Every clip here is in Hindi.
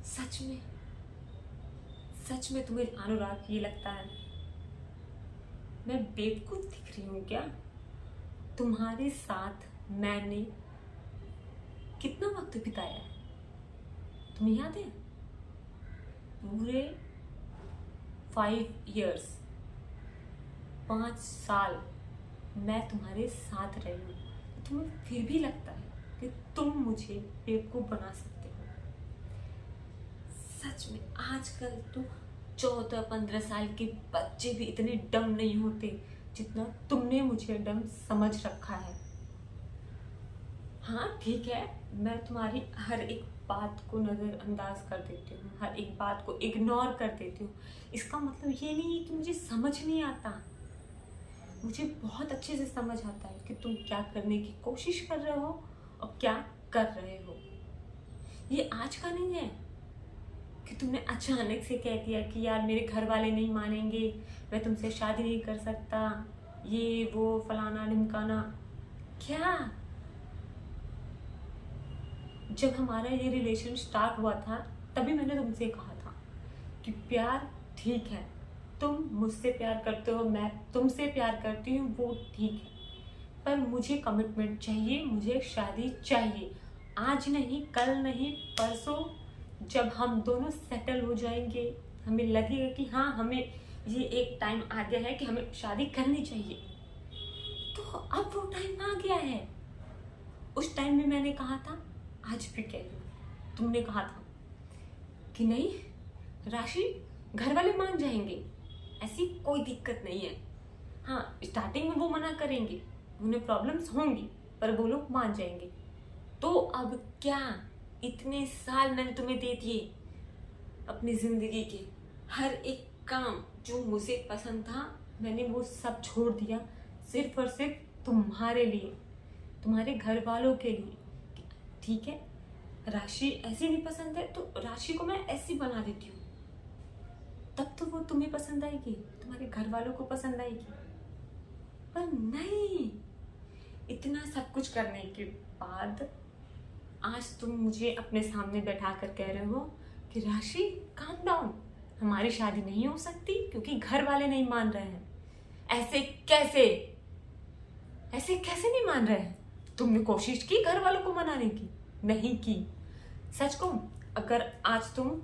सच में, सच में तुम्हें अनुराग ये लगता है मैं बेवकूफ दिख रही हूँ क्या? तुम्हारे साथ मैंने कितना वक्त बिताया है तुम्हें याद है? पूरे 5 years, 5 साल मैं तुम्हारे साथ रही हूँ। तुम्हें फिर भी लगता है कि तुम मुझे बेवकूफ बना सकते हो? सच में आजकल तो 14-15 साल के बच्चे भी इतने डम नहीं होते जितना तुमने मुझे डम समझ रखा है। हाँ ठीक है, मैं तुम्हारी हर एक बात को नज़रअंदाज कर देती हूँ, हर एक बात को इग्नोर कर देती हूँ। इसका मतलब ये नहीं है कि मुझे समझ नहीं आता। मुझे बहुत अच्छे से समझ आता है कि तुम क्या करने की कोशिश कर रहे हो और क्या कर रहे हो। ये आज का नहीं है कि तुमने अचानक से कह दिया कि यार मेरे घर वाले नहीं मानेंगे, मैं तुमसे शादी नहीं कर सकता, ये वो फलाना ढिमकाना। क्या? जब हमारा ये रिलेशन स्टार्ट हुआ था तभी मैंने तुमसे कहा था कि प्यार ठीक है, तुम मुझसे प्यार करते हो, मैं तुमसे प्यार करती हूँ, वो ठीक है, पर मुझे कमिटमेंट चाहिए, मुझे शादी चाहिए। आज नहीं, कल नहीं, परसों, जब हम दोनों सेटल हो जाएंगे, हमें लगेगा कि हाँ हमें ये एक टाइम आ गया है कि हमें शादी करनी चाहिए, तो अब वो टाइम आ गया है। उस टाइम में मैंने कहा था, आज भी कह रही हूँ, तुमने कहा था कि नहीं राशि, घर वाले मान जाएंगे, ऐसी कोई दिक्कत नहीं है। हाँ स्टार्टिंग में वो मना करेंगे, उन्हें प्रॉब्लम्स होंगी, पर वो लोग मान जाएंगे। तो अब क्या, इतने साल मैंने तुम्हें दे दिए अपनी जिंदगी के, हर एक काम जो मुझे पसंद था मैंने वो सब छोड़ दिया, सिर्फ और सिर्फ तुम्हारे लिए, तुम्हारे घर वालों के लिए। ठीक है, राशि ऐसी नहीं पसंद है तो राशि को मैं ऐसी बना देती हूँ, तब तो वो तुम्हें पसंद आएगी, तुम्हारे घर वालों को पसंद आएगी। पर नहीं, इतना सब कुछ करने के बाद आज तुम मुझे अपने सामने बैठा कर कह रहे हो कि राशि काम डाउन, हमारी शादी नहीं हो सकती क्योंकि घर वाले नहीं मान रहे हैं। ऐसे कैसे, ऐसे कैसे नहीं मान रहे हैं? तुमने कोशिश की घर वालों को मनाने की? नहीं की। सच कहूं, अगर आज तुम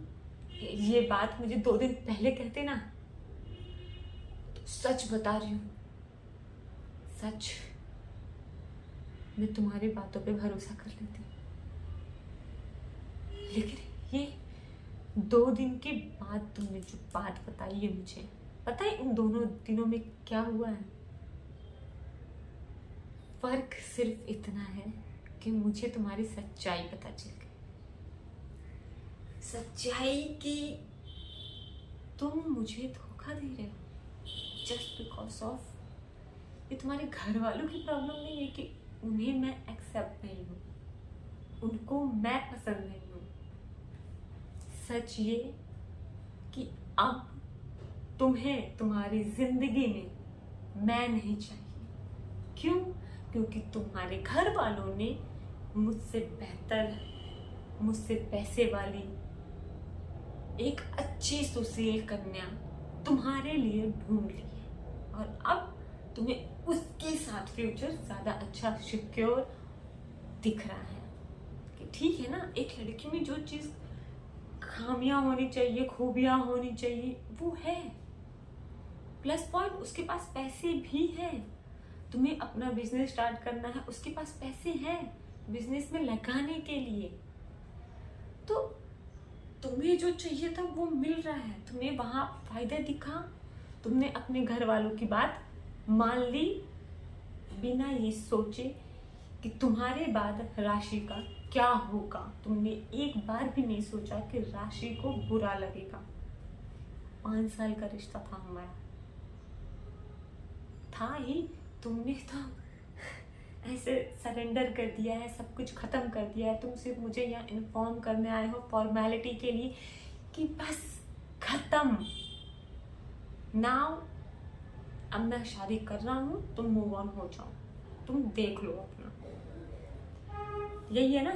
ये बात मुझे 2 दिन पहले कहते ना, तो सच बता रही हूँ, सच, मैं तुम्हारी बातों पे भरोसा कर लेती। लेकिन ये 2 दिन के बाद तुमने जो बात बताई है, मुझे पता है इन दोनों दिनों में क्या हुआ है? फर्क सिर्फ इतना है कि मुझे तुम्हारी सच्चाई पता चल गई, सच्चाई कि तुम मुझे धोखा दे रहे हो जस्ट बिकॉज ऑफ, ये तुम्हारे घर वालों की प्रॉब्लम नहीं है कि उन्हें मैं एक्सेप्ट नहीं हूँ, उनको मैं पसंद नहीं हूँ। सच ये कि अब तुम्हें तुम्हारी जिंदगी में मैं नहीं चाहिए। क्यों? क्योंकि तुम्हारे घर वालों ने मुझसे बेहतर, मुझसे पैसे वाली एक अच्छी सुशील कन्या तुम्हारे लिए ढूंढ ली है, और अब तुम्हें उसके साथ फ्यूचर ज्यादा अच्छा सिक्योर दिख रहा है कि ठीक है ना, एक लड़की में जो चीज खामियां होनी चाहिए, खूबियां होनी चाहिए, वो है। प्लस पॉइंट, उसके पास पैसे भी है। तुम्हें अपना बिजनेस स्टार्ट करना है, उसके पास पैसे हैं बिजनेस में लगाने के लिए, तो तुम्हें जो चाहिए था वो मिल रहा है। तुम्हें वहां फायदा दिखा, तुमने अपने घर वालों की बात मान ली बिना ये सोचे कि तुम्हारे बाद राशि का क्या होगा। तुमने एक बार भी नहीं सोचा कि राशि को बुरा लगेगा। 5 साल का रिश्ता था हमारा, था ही, तुमने तो ऐसे सरेंडर कर दिया है, सब कुछ खत्म कर दिया है। तुम सिर्फ मुझे यहाँ इन्फॉर्म करने आए हो फॉर्मेलिटी के लिए कि बस खत्म, नाउ अब मैं शादी कर रहा हूँ, तुम मूव ऑन हो जाओ, तुम देख लो अपना। यही है ना,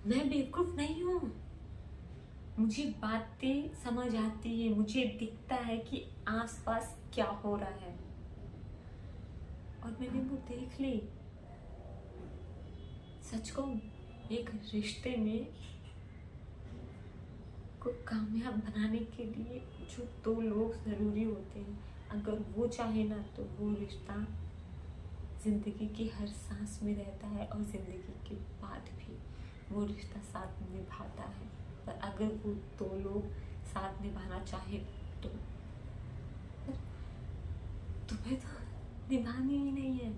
मैं बेवकूफ नहीं हूँ, मुझे बातें समझ आती है, मुझे दिखता है कि आसपास क्या हो रहा है, और मैंने वो देख ली। सच कहूं, एक रिश्ते में को कामयाब बनाने के लिए जो दो लोग ज़रूरी होते हैं, अगर वो चाहे ना तो वो रिश्ता ज़िंदगी की हर सांस में रहता है, और ज़िंदगी के बाद भी वो रिश्ता साथ निभाता है। पर अगर वो दो लोग साथ निभाना चाहे तो तुम्हें तो निभानी ही नहीं है।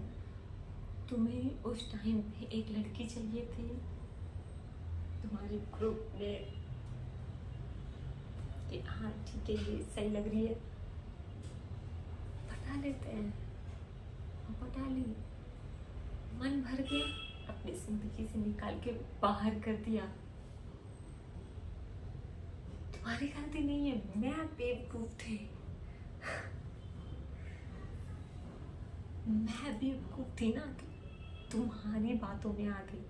तुम्हें उस टाइम पे एक लड़की चाहिए थी, तुम्हारे ग्रुप में, कि हाँ ठीक है ये सही लग रही है, पटा लेते हैं, और पटा ली, मन भर गया, अपनी जिंदगी से निकाल के बाहर कर दिया। तुम्हारी गलती नहीं है, मैं बेवकूफ थी, मैं बेवकूफ थी ना कि तुम्हारी बातों में आ गई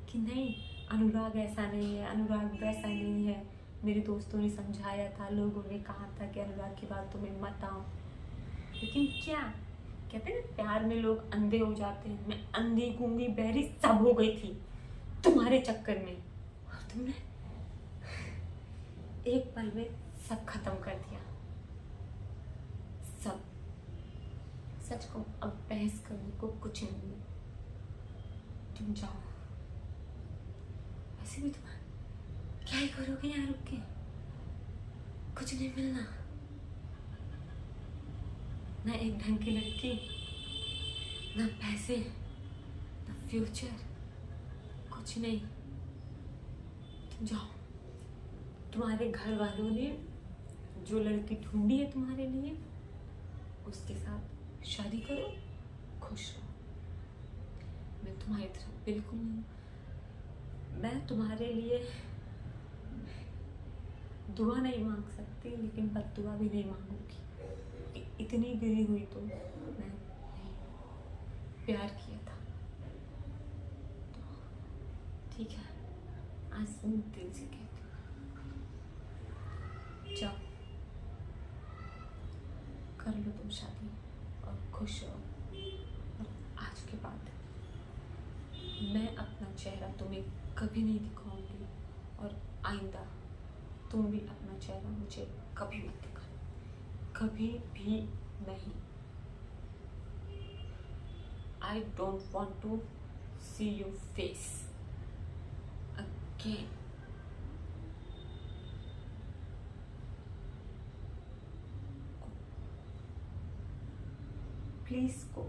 कि नहीं अनुराग ऐसा नहीं है, अनुराग वैसा नहीं है। मेरे दोस्तों ने समझाया था, लोगों ने कहा था कि अनुराग की बातों में मत आओ, लेकिन क्या कहते हैं ना, प्यार में लोग अंधे हो जाते हैं। मैं अंधी गूंगी बहरी सब हो गई थी तुम्हारे चक्कर में, और तुमने एक पल में सब खत्म कर दिया, सब। सच को अब बहस करने को कुछ नहीं है, तुम जाओ। वैसे भी तुम क्या ही करोगे यहाँ रुक के, कुछ नहीं मिलना, ना एक ढंग की लड़की, ना पैसे, ना फ्यूचर, कुछ नहीं। तुम जाओ, तुम्हारे घर वालों ने जो लड़की ढूंढी है तुम्हारे लिए, उसके साथ शादी करो, खुश रहो। मैं तुम्हारी तरफ बिल्कुल नहीं, मैं तुम्हारे लिए दुआ नहीं मांग सकती, लेकिन बद्दुआ भी नहीं मांगूंगी। इतनी गिरी हुई तो मैं प्यार किया था, तो ठीक है, आज मैं दिल से कहती हूँ, जाओ कर लो तुम शादी और खुश रहो। और आज के बाद मैं अपना चेहरा तुम्हें कभी नहीं दिखाऊंगी, और आइंदा तुम भी अपना चेहरा मुझे कभी मत दिखाना, कभी भी नहीं। I don't want to see your face again. Please go.